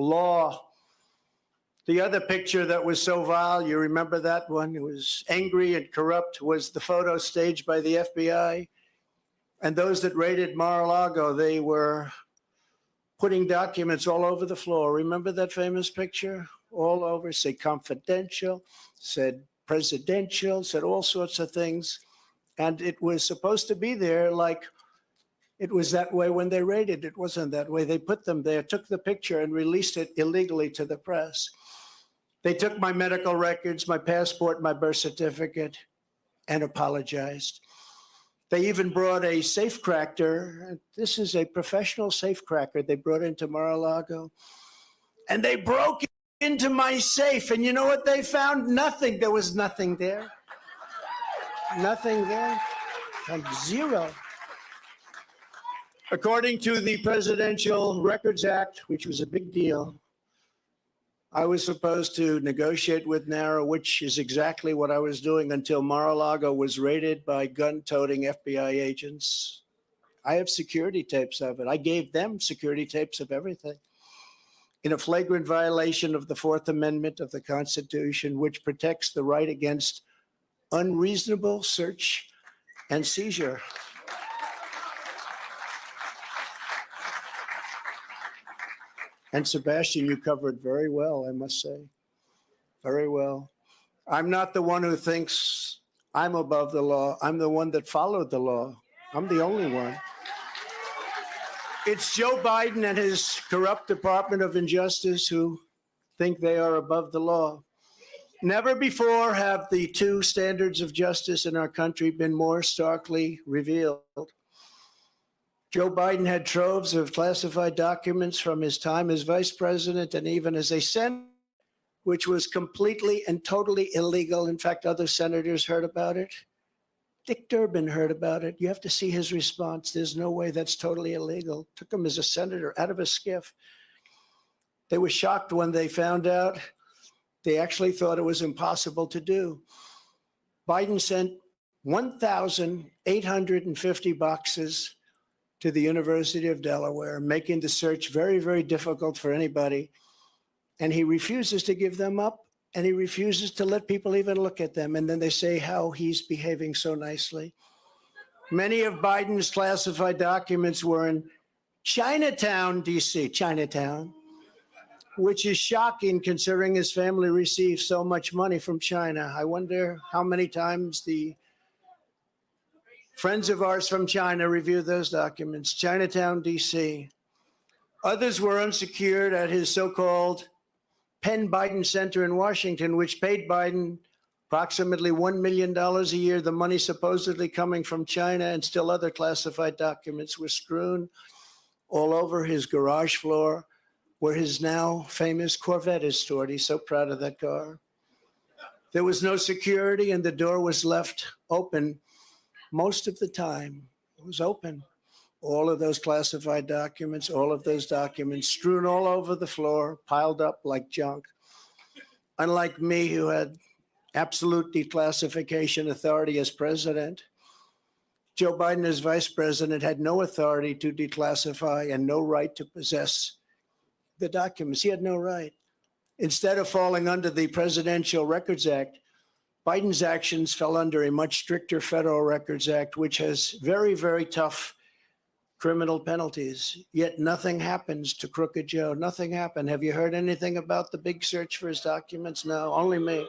law. The other picture that was so vile, you remember that one? It was angry and corrupt, was the photo staged by the FBI. And those that raided Mar-a-Lago, they were putting documents all over the floor. Remember that famous picture? All over, said confidential, said presidential, said all sorts of things. And it was supposed to be there like it was that way when they raided. It wasn't that way. They put them there, took the picture and released it illegally to the press. They took my medical records, my passport, my birth certificate, and apologized. They even brought a safecracker. This is a professional safecracker they brought into Mar-a-Lago. And they broke into my safe. And you know what they found? Nothing. There was nothing there. Nothing there. Like zero. According to the Presidential Records Act, which was a big deal, I was supposed to negotiate with NARA, which is exactly what I was doing until Mar-a-Lago was raided by gun-toting FBI agents. I have security tapes of it. I gave them security tapes of everything in a flagrant violation of the Fourth Amendment of the Constitution, which protects the right against unreasonable search and seizure. And Sebastian, you covered very well, I must say, very well. I'm not the one who thinks I'm above the law. I'm the one that followed the law. I'm the only one. It's Joe Biden and his corrupt Department of Injustice who think they are above the law. Never before have the two standards of justice in our country been more starkly revealed. Joe Biden had troves of classified documents from his time as vice president and even as a senator, which was completely and totally illegal. In fact, other senators heard about it. Dick Durbin heard about it. You have to see his response. There's no way that's totally illegal. Took him as a senator out of a skiff. They were shocked when they found out. They actually thought it was impossible to do. Biden sent 1,850 boxes to the University of Delaware, making the search very, very difficult for anybody. And he refuses to give them up, and he refuses to let people even look at them. And then they say how he's behaving so nicely. Many of Biden's classified documents were in Chinatown, D.C., Chinatown, which is shocking considering his family receives so much money from China. I wonder how many times the friends of ours from China review those documents. Chinatown, D.C. Others were unsecured at his so-called Penn Biden Center in Washington, which paid Biden approximately $1 million a year. The money supposedly coming from China, and still other classified documents were strewn all over his garage floor, where his now famous Corvette is stored. He's so proud of that car. There was no security, and the door was left open. Most of the time, it was open. All of those classified documents, all of those documents strewn all over the floor, piled up like junk. Unlike me, who had absolute declassification authority as president, Joe Biden as vice president had no authority to declassify and no right to possess the documents. He had no right. Instead of falling under the Presidential Records Act, Biden's actions fell under a much stricter Federal Records Act, which has very, very tough criminal penalties. Yet nothing happens to Crooked Joe. Nothing happened. Have you heard anything about the big search for his documents? No, only me.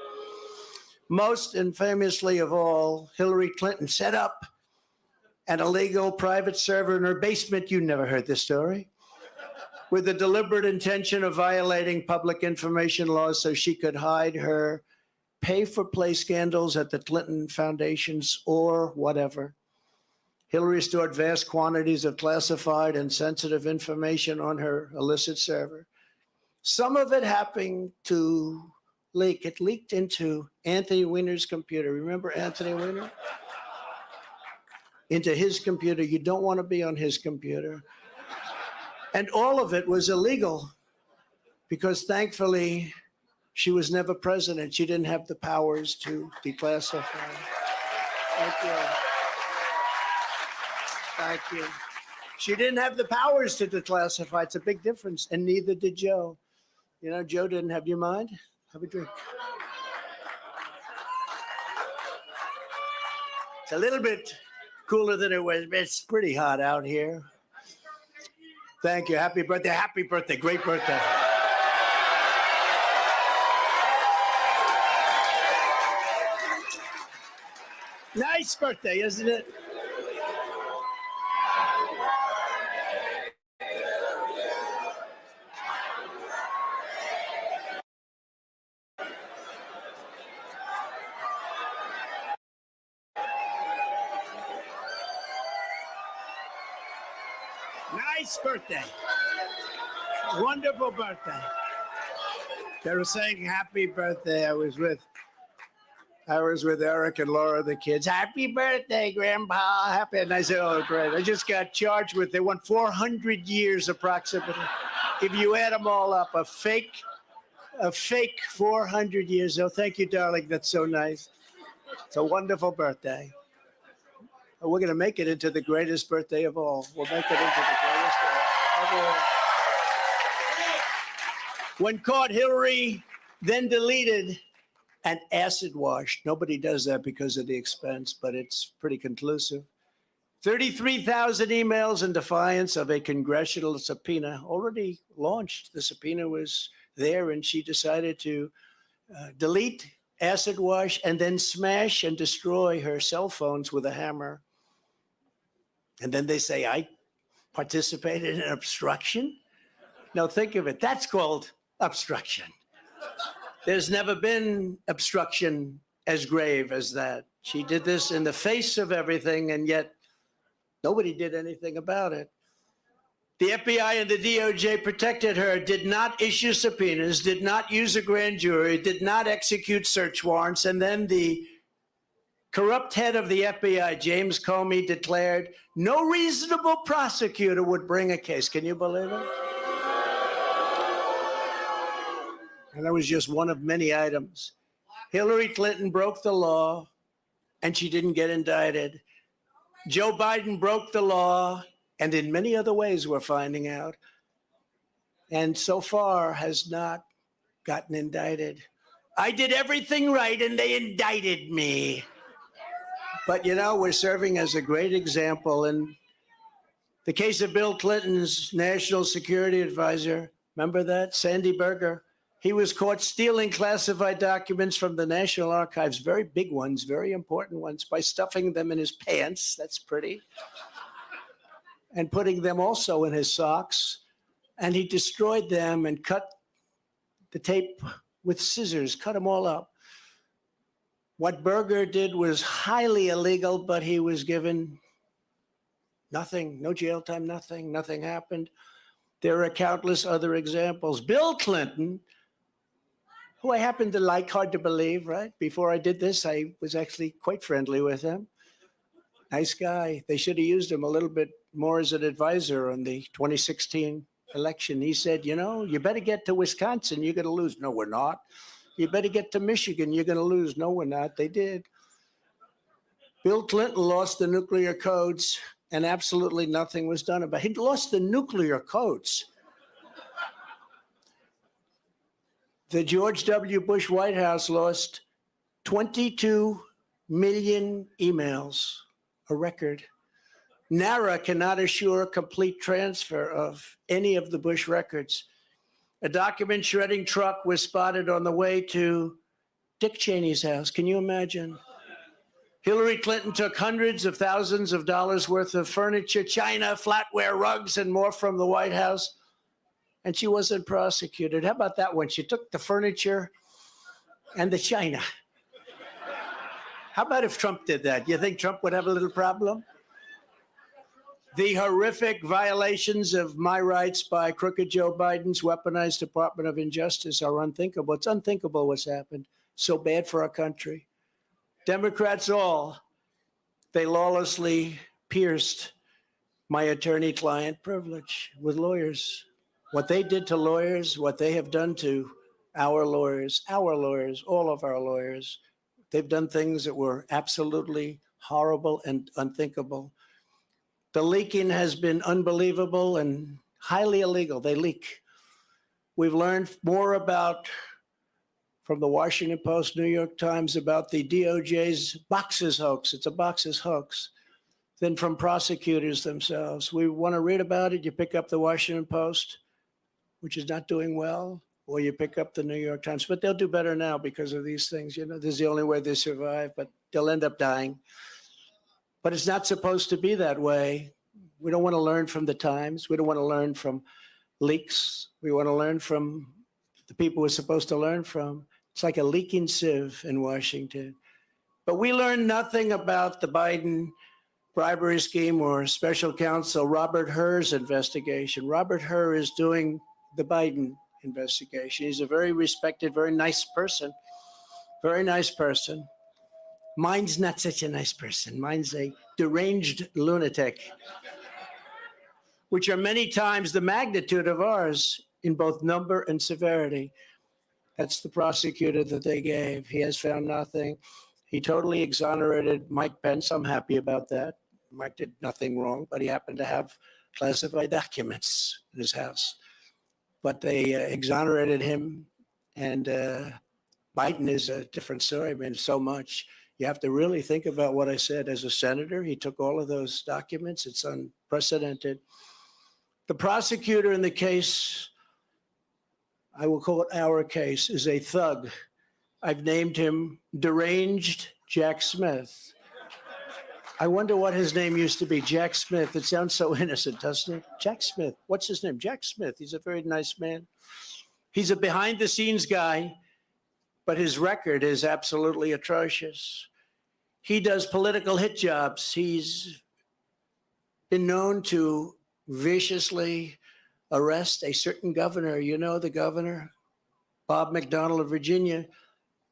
Most infamously of all, Hillary Clinton set up an illegal private server in her basement. You never heard this story. With the deliberate intention of violating public information laws so she could hide her pay-for-play scandals at the Clinton foundations or whatever. Hillary stored vast quantities of classified and sensitive information on her illicit server. Some of it happened to leak. It leaked into Anthony Weiner's computer. Remember Anthony Weiner? Into his computer. You don't want to be on his computer. And all of it was illegal because thankfully she was never president. She didn't have the powers to declassify. Thank you. Thank you. She didn't have the powers to declassify. It's a big difference, and neither did Joe. You know, Joe didn't have your mind. Have a drink. It's a little bit cooler than it was, but it's pretty hot out here. Thank you. Happy birthday. Happy birthday. Great birthday. Nice birthday, isn't it? Nice birthday. Wonderful birthday. They were saying happy birthday. I was with Eric and Laura, the kids. Happy birthday, Grandpa. Happy. And I said, oh, great. I just got charged with, they want 400 years approximately. If you add them all up, a fake 400 years. Oh, thank you, darling. That's so nice. It's a wonderful birthday. We're going to make it into the greatest birthday of all. We'll make it into the greatest of all. When caught, Hillary then deleted and acid washed. Nobody does that because of the expense, but it's pretty conclusive. 33,000 emails in defiance of a congressional subpoena. Already launched. The subpoena was there, and she decided to delete, acid wash, and then smash and destroy her cell phones with a hammer. And then they say, I participated in obstruction? Now think of it. That's called obstruction. There's never been obstruction as grave as that. She did this in the face of everything, and yet nobody did anything about it. The FBI and the DOJ protected her, did not issue subpoenas, did not use a grand jury, did not execute search warrants, and then the corrupt head of the FBI, James Comey, declared no reasonable prosecutor would bring a case. Can you believe it? And that was just one of many items. Hillary Clinton broke the law, and she didn't get indicted. Joe Biden broke the law, and in many other ways we're finding out, and so far has not gotten indicted. I did everything right, and they indicted me. But, you know, we're serving as a great example. In the case of Bill Clinton's national security advisor, remember that? Sandy Berger. He was caught stealing classified documents from the National Archives, very big ones, very important ones, by stuffing them in his pants. That's pretty. And putting them also in his socks. And he destroyed them and cut the tape with scissors, cut them all up. What Berger did was highly illegal, but he was given nothing, no jail time, nothing happened. There are countless other examples. Bill Clinton, who I happen to like, hard to believe, right? Before I did this, I was actually quite friendly with him. Nice guy. They should have used him a little bit more as an advisor on the 2016 election. He said, you know, you better get to Wisconsin, you're going to lose. No, we're not. You better get to Michigan, you're going to lose. No, we're not. They did. Bill Clinton lost the nuclear codes, and absolutely nothing was done about it. He lost the nuclear codes. The George W. Bush White House lost 22 million emails, a record. NARA cannot assure complete transfer of any of the Bush records. A document shredding truck was spotted on the way to Dick Cheney's house. Can you imagine? Hillary Clinton took hundreds of thousands of dollars worth of furniture, china, flatware, rugs, and more from the White House, and she wasn't prosecuted. How about that one? She took the furniture and the china. How about if Trump did that? You think Trump would have a little problem? The horrific violations of my rights by crooked Joe Biden's weaponized Department of Injustice are unthinkable. It's unthinkable what's happened. So bad for our country. Democrats all, they lawlessly pierced my attorney-client privilege with lawyers. What they did to lawyers, what they have done to our lawyers, all of our lawyers, they've done things that were absolutely horrible and unthinkable. The leaking has been unbelievable and highly illegal. They leak. We've learned more from the Washington Post, New York Times, about the DOJ's boxes hoax. It's a boxes hoax. Than from prosecutors themselves. We want to read about it. You pick up the Washington Post, which is not doing well, or you pick up the New York Times. But they'll do better now because of these things. You know, this is the only way they survive, but they'll end up dying. But it's not supposed to be that way. We don't want to learn from the Times. We don't want to learn from leaks. We want to learn from the people we're supposed to learn from. It's like a leaking sieve in Washington. But we learned nothing about the Biden bribery scheme or special counsel Robert Hur's investigation. Robert Hur is doing the Biden investigation. He's a very respected, very nice person. Very nice person. Mine's not such a nice person. Mine's a deranged lunatic, which are many times the magnitude of ours in both number and severity. That's the prosecutor that they gave. He has found nothing. He totally exonerated Mike Pence. I'm happy about that. Mike did nothing wrong, but he happened to have classified documents in his house. But they exonerated him, and Biden is a different story. I mean, so much. You have to really think about what I said. As a senator, he took all of those documents. It's unprecedented. The prosecutor in the case, I will call it our case, is a thug. I've named him Deranged Jack Smith. I wonder what his name used to be, Jack Smith. It sounds so innocent, doesn't it? Jack Smith. What's his name? Jack Smith. He's a very nice man. He's a behind-the-scenes guy, but his record is absolutely atrocious. He does political hit jobs. He's been known to viciously arrest a certain governor. You know the governor, Bob McDonnell of Virginia,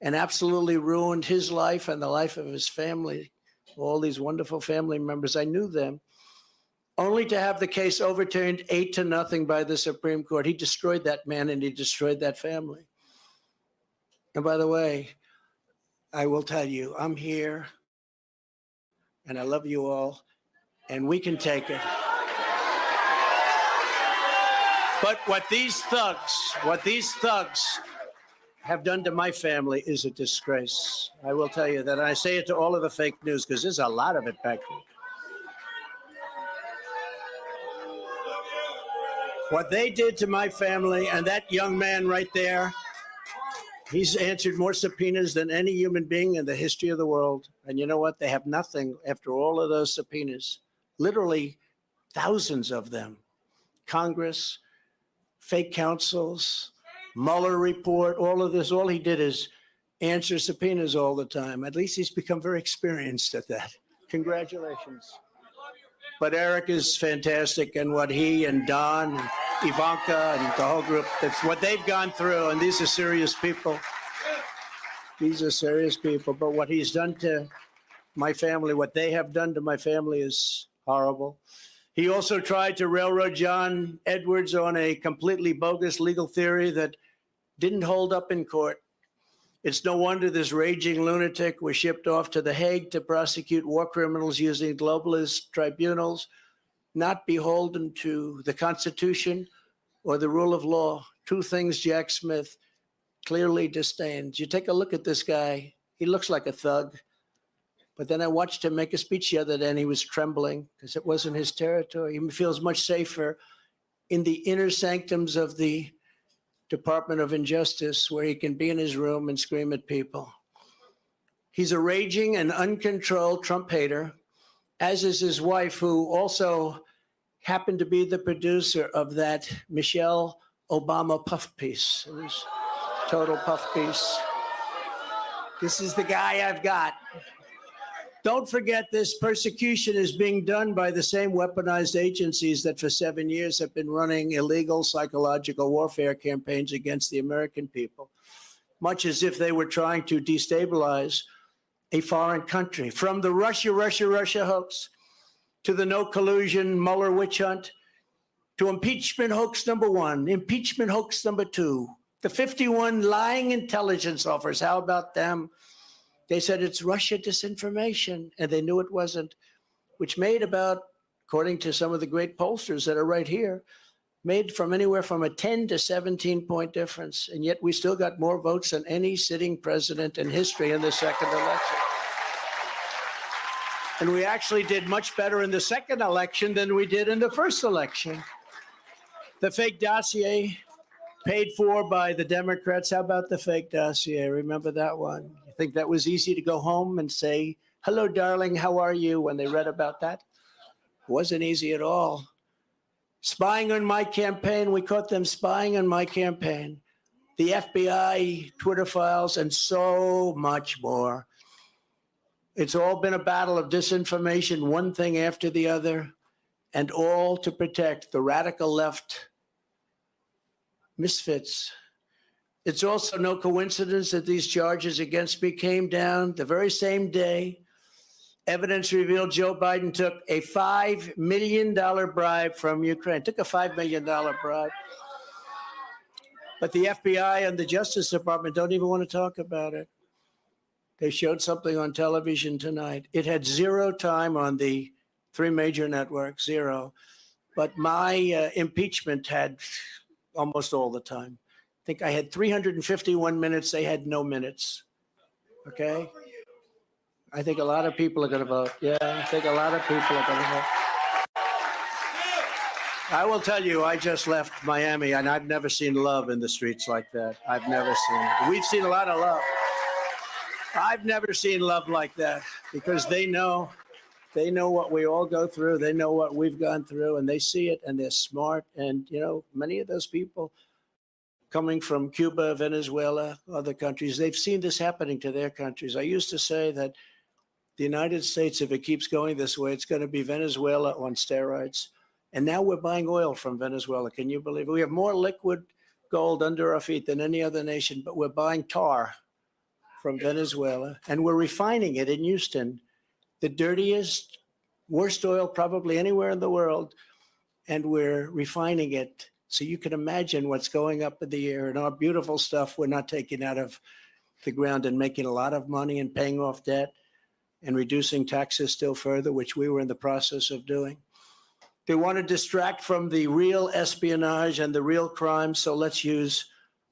and absolutely ruined his life and the life of his family. All these wonderful family members, I knew them, only to have the case overturned 8-0 by the Supreme Court. He destroyed that man and he destroyed that family. And by the way, I will tell you, I'm here and I love you all and we can take it. But what these thugs have done to my family is a disgrace. I will tell you that. And I say it to all of the fake news because there's a lot of it back there. What they did to my family, and that young man right there, he's answered more subpoenas than any human being in the history of the world. And you know what? They have nothing after all of those subpoenas, literally thousands of them. Congress, fake counsels, Mueller report, all of this, all he did is answer subpoenas all the time. At least he's become very experienced at that. Congratulations. But Eric is fantastic, and what he and Don and Ivanka and the whole group, that's what they've gone through, and these are serious people. These are serious people, but what he's done to my family, what they have done to my family is horrible. He also tried to railroad John Edwards on a completely bogus legal theory that didn't hold up in court. It's no wonder this raging lunatic was shipped off to The Hague to prosecute war criminals using globalist tribunals, not beholden to the Constitution or the rule of law. Two things Jack Smith clearly disdains. You take a look at this guy, he looks like a thug. But then I watched him make a speech the other day and he was trembling because it wasn't his territory. He feels much safer in the inner sanctums of the Department of Injustice where he can be in his room and scream at people. He's a raging and uncontrolled Trump hater, as is his wife, who also happened to be the producer of that Michelle Obama puff piece. It was total puff piece. This is the guy I've got. Don't forget, this persecution is being done by the same weaponized agencies that for 7 years have been running illegal psychological warfare campaigns against the American people, much as if they were trying to destabilize a foreign country. From the Russia hoax to the no collusion Mueller witch hunt to impeachment hoax number 1, impeachment hoax number 2, the 51 lying intelligence offers. How about them? They said it's Russia disinformation, and they knew it wasn't, which made about, according to some of the great pollsters that are right here, made from anywhere from a 10 to 17-point difference. And yet we still got more votes than any sitting president in history in the second election. And we actually did much better in the second election than we did in the first election. The fake dossier paid for by the Democrats. How about the fake dossier? Remember that one? You think that was easy to go home and say, hello, darling, how are you, when they read about that? It wasn't easy at all. Spying on my campaign, we caught them spying on my campaign. The FBI, Twitter files, and so much more. It's all been a battle of disinformation, one thing after the other, and all to protect the radical left misfits. It's also no coincidence that these charges against me came down the very same day. Evidence revealed Joe Biden took a $5 million bribe from Ukraine, took a $5 million bribe. But the FBI and the Justice Department don't even want to talk about it. They showed something on television tonight. It had zero time on the three major networks, zero. But my impeachment had almost all the time. I think I had 351 minutes. They had no minutes. Okay? I think a lot of people are going to vote. Yeah, I think a lot of people are going to vote. I will tell you, I just left Miami, and I've never seen love in the streets like that. I've never seen it. We've seen a lot of love. I've never seen love like that, because they know what we all go through. They know what we've gone through, and they see it, and they're smart. And, you know, many of those people coming from Cuba, Venezuela, other countries, they've seen this happening to their countries. I used to say that the United States, if it keeps going this way, it's going to be Venezuela on steroids. And now we're buying oil from Venezuela. Can you believe it? We have more liquid gold under our feet than any other nation, but we're buying tar from Venezuela, and we're refining it in Houston, the dirtiest, worst oil probably anywhere in the world, and we're refining it. So you can imagine what's going up in the air, and our beautiful stuff we're not taking out of the ground and making a lot of money and paying off debt and reducing taxes still further, which we were in the process of doing. They want to distract from the real espionage and the real crime, so let's use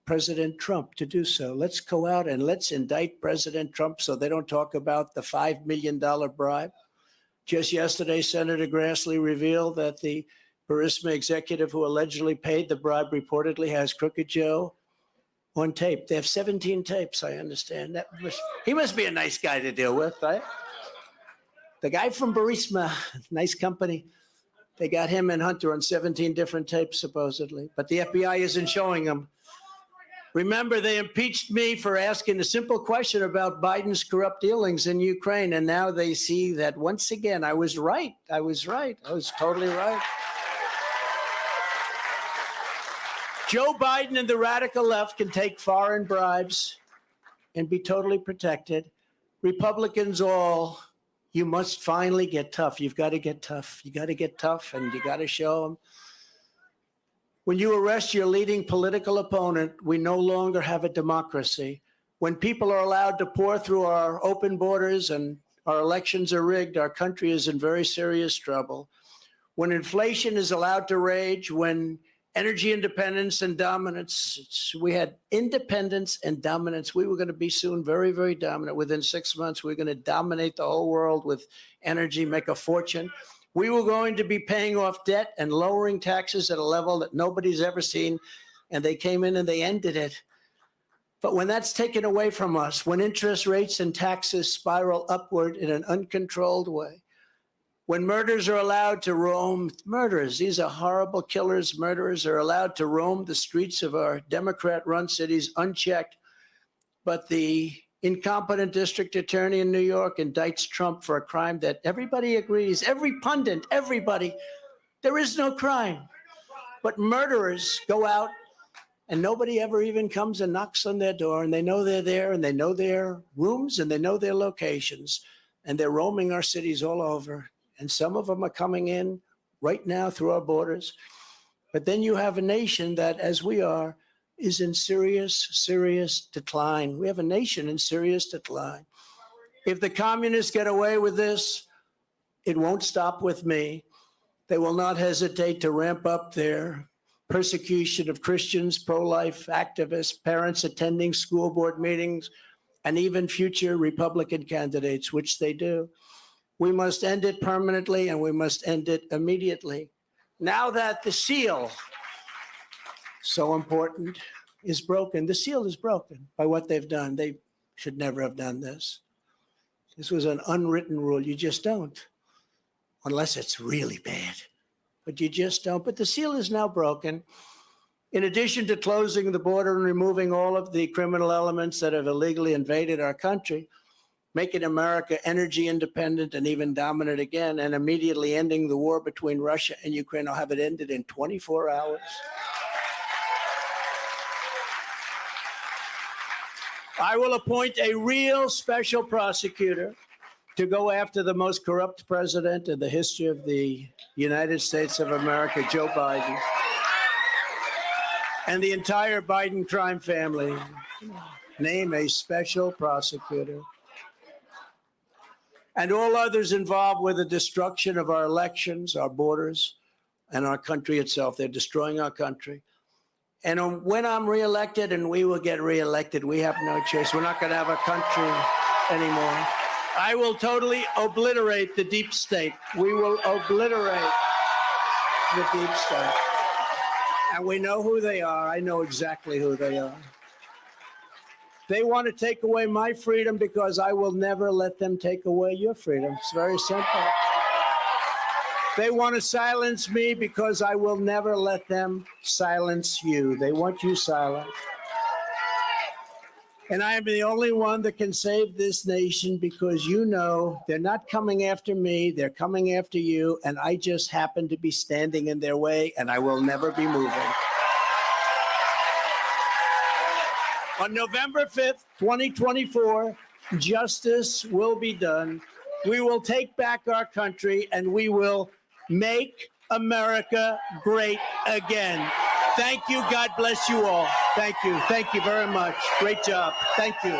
President Trump to do so. Let's go out and let's indict President Trump so they don't talk about the $5 million bribe. Just yesterday, Senator Grassley revealed that the Burisma executive who allegedly paid the bribe reportedly has Crooked Joe on tape. They have 17 tapes, I understand. He must be a nice guy to deal with, right? The guy from Burisma, nice company. They got him and Hunter on 17 different tapes, supposedly. But the FBI isn't showing them. Remember, they impeached me for asking a simple question about Biden's corrupt dealings in Ukraine. And now they see that once again, I was right. I was right. I was totally right. Joe Biden and the radical left can take foreign bribes and be totally protected. Republicans all, you must finally get tough. You've got to get tough. You got to get tough, and you got to show them. When you arrest your leading political opponent, we no longer have a democracy. When people are allowed to pour through our open borders and our elections are rigged, our country is in very serious trouble. When inflation is allowed to rage, when energy independence and dominance, we had independence and dominance. We were going to be soon very, very dominant. Within 6 months, we're going to dominate the whole world with energy, make a fortune. We were going to be paying off debt and lowering taxes at a level that nobody's ever seen, and they came in and they ended it. But when that's taken away from us, when interest rates and taxes spiral upward in an uncontrolled way, when murderers are allowed to roam, murderers, these are horrible killers, murderers are allowed to roam the streets of our Democrat-run cities unchecked, but the incompetent district attorney in New York indicts Trump for a crime that everybody agrees, every pundit, everybody, there is no crime. But murderers go out and nobody ever even comes and knocks on their door, and they know they're there, and they know their rooms, and they know their locations, and they're roaming our cities all over. And some of them are coming in right now through our borders. But then you have a nation that, as we are, is in serious, serious decline. We have a nation in serious decline. If the communists get away with this, it won't stop with me. They will not hesitate to ramp up their persecution of Christians, pro-life activists, parents attending school board meetings, and even future Republican candidates, which they do. We must end it permanently, and we must end it immediately. Now that the seal, so important, is broken, the seal is broken by what they've done. They should never have done this. This was an unwritten rule. You just don't, unless it's really bad. But you just don't. But the seal is now broken. In addition to closing the border and removing all of the criminal elements that have illegally invaded our country, making America energy independent and even dominant again, and immediately ending the war between Russia and Ukraine, I'll have it ended in 24 hours. I will appoint a real special prosecutor to go after the most corrupt president in the history of the United States of America, Joe Biden, and the entire Biden crime family. Name a special prosecutor. And all others involved with the destruction of our elections, our borders, and our country itself. They're destroying our country. And when I'm reelected, and we will get reelected, we have no choice. We're not going to have a country anymore. I will totally obliterate the deep state. We will obliterate the deep state. And we know who they are. I know exactly who they are. They want to take away my freedom because I will never let them take away your freedom. It's very simple. They want to silence me because I will never let them silence you. They want you silent. And I am the only one that can save this nation because you know they're not coming after me, they're coming after you, and I just happen to be standing in their way, and I will never be moving. On November 5th, 2024, justice will be done. We will take back our country, and we will make America great again. Thank you. God bless you all. Thank you. Thank you very much. Great job. Thank you.